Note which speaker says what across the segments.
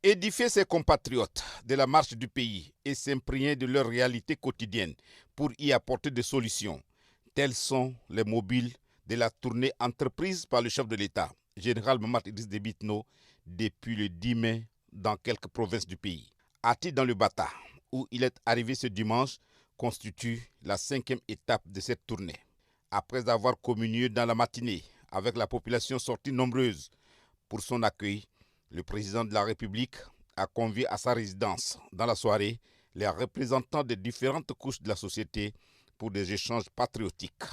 Speaker 1: Édifier ses compatriotes de la marche du pays et s'imprégner de leur réalité quotidienne pour y apporter des solutions. Tels sont les mobiles de la tournée entreprise par le chef de l'État, général Mamad Idriss Déby Itno, depuis le 10 mai dans quelques provinces du pays. Ati dans le Bata, où il est arrivé ce dimanche, constitue la 5e étape de cette tournée. Après avoir communié dans la matinée avec la population sortie nombreuse pour son accueil, le président de la République a convié à sa résidence dans la soirée les représentants des différentes couches de la société pour des échanges patriotiques.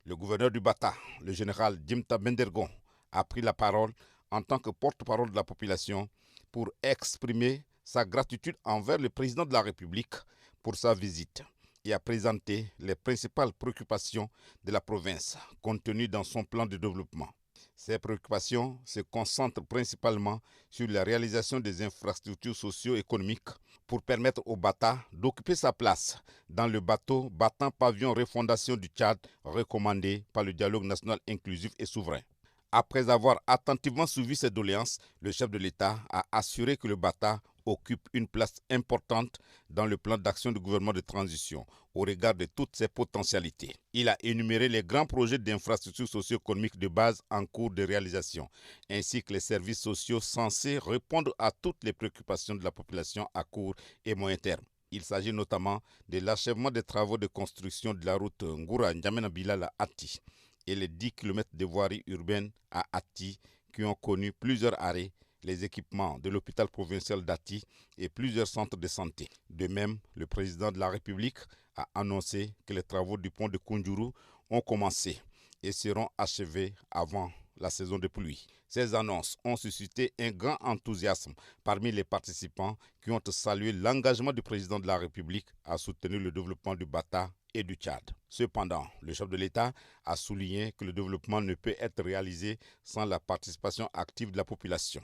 Speaker 1: Le gouverneur du Bata, le général Djimta Bendergon, a pris la parole en tant que porte-parole de la population pour exprimer sa gratitude envers le président de la République pour sa visite et a présenté les principales préoccupations de la province contenues dans son plan de développement. Ces préoccupations se concentrent principalement sur la réalisation des infrastructures socio-économiques pour permettre au Bata d'occuper sa place dans le bateau battant pavillon refondation du Tchad recommandé par le dialogue national inclusif et souverain. Après avoir attentivement suivi ces doléances, le chef de l'État a assuré que le Bata occupe une place importante dans le plan d'action du gouvernement de transition au regard de toutes ses potentialités. Il a énuméré les grands projets d'infrastructures socio-économiques de base en cours de réalisation, ainsi que les services sociaux censés répondre à toutes les préoccupations de la population à court et moyen terme. Il s'agit notamment de l'achèvement des travaux de construction de la route Ngoura-N'Djamena-Bilala-Ati et les 10 km de voirie urbaine à Ati qui ont connu plusieurs arrêts, les équipements de l'hôpital provincial d'Ati et plusieurs centres de santé. De même, le président de la République a annoncé que les travaux du pont de Kunjuru ont commencé et seront achevés avant la saison de pluie. Ces annonces ont suscité un grand enthousiasme parmi les participants qui ont salué l'engagement du président de la République à soutenir le développement du Bata et du Tchad. Cependant, le chef de l'État a souligné que le développement ne peut être réalisé sans la participation active de la population.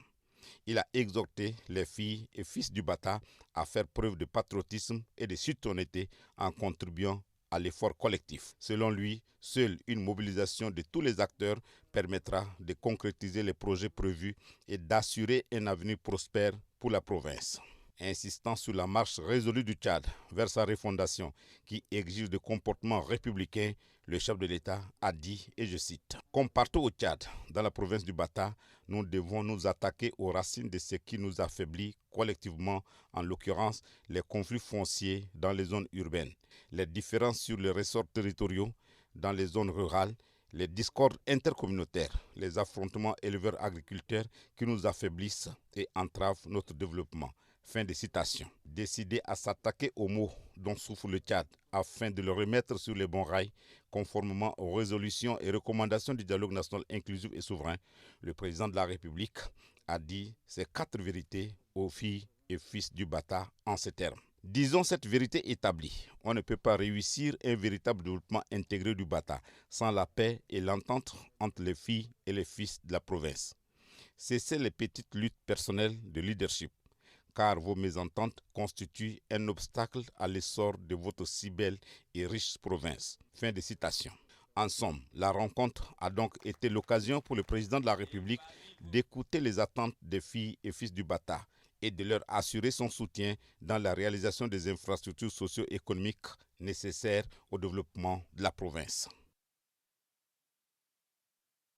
Speaker 1: Il a exhorté les filles et fils du Bata à faire preuve de patriotisme et de citoyenneté en contribuant à l'effort collectif. Selon lui, seule une mobilisation de tous les acteurs permettra de concrétiser les projets prévus et d'assurer un avenir prospère pour la province. Insistant sur la marche résolue du Tchad vers sa refondation qui exige des comportements républicains, le chef de l'État a dit, et je cite, « Comme partout au Tchad, dans la province du Bata, nous devons nous attaquer aux racines de ce qui nous affaiblit collectivement, en l'occurrence les conflits fonciers dans les zones urbaines, les différences sur les ressorts territoriaux dans les zones rurales, les discordes intercommunautaires, les affrontements éleveurs-agriculteurs qui nous affaiblissent et entravent notre développement. » Fin de citation. Décidé à s'attaquer aux maux dont souffre le Tchad afin de le remettre sur les bons rails, conformément aux résolutions et recommandations du dialogue national inclusif et souverain, le président de la République a dit ces 4 vérités aux filles et fils du Bata en ces termes. Disons cette vérité établie, on ne peut pas réussir un véritable développement intégré du Bata sans la paix et l'entente entre les filles et les fils de la province. Cessez les petites luttes personnelles de leadership, car vos mésententes constituent un obstacle à l'essor de votre si belle et riche province. Fin de citation. En somme, la rencontre a donc été l'occasion pour le président de la République d'écouter les attentes des filles et fils du Bata et de leur assurer son soutien dans la réalisation des infrastructures socio-économiques nécessaires au développement de la province.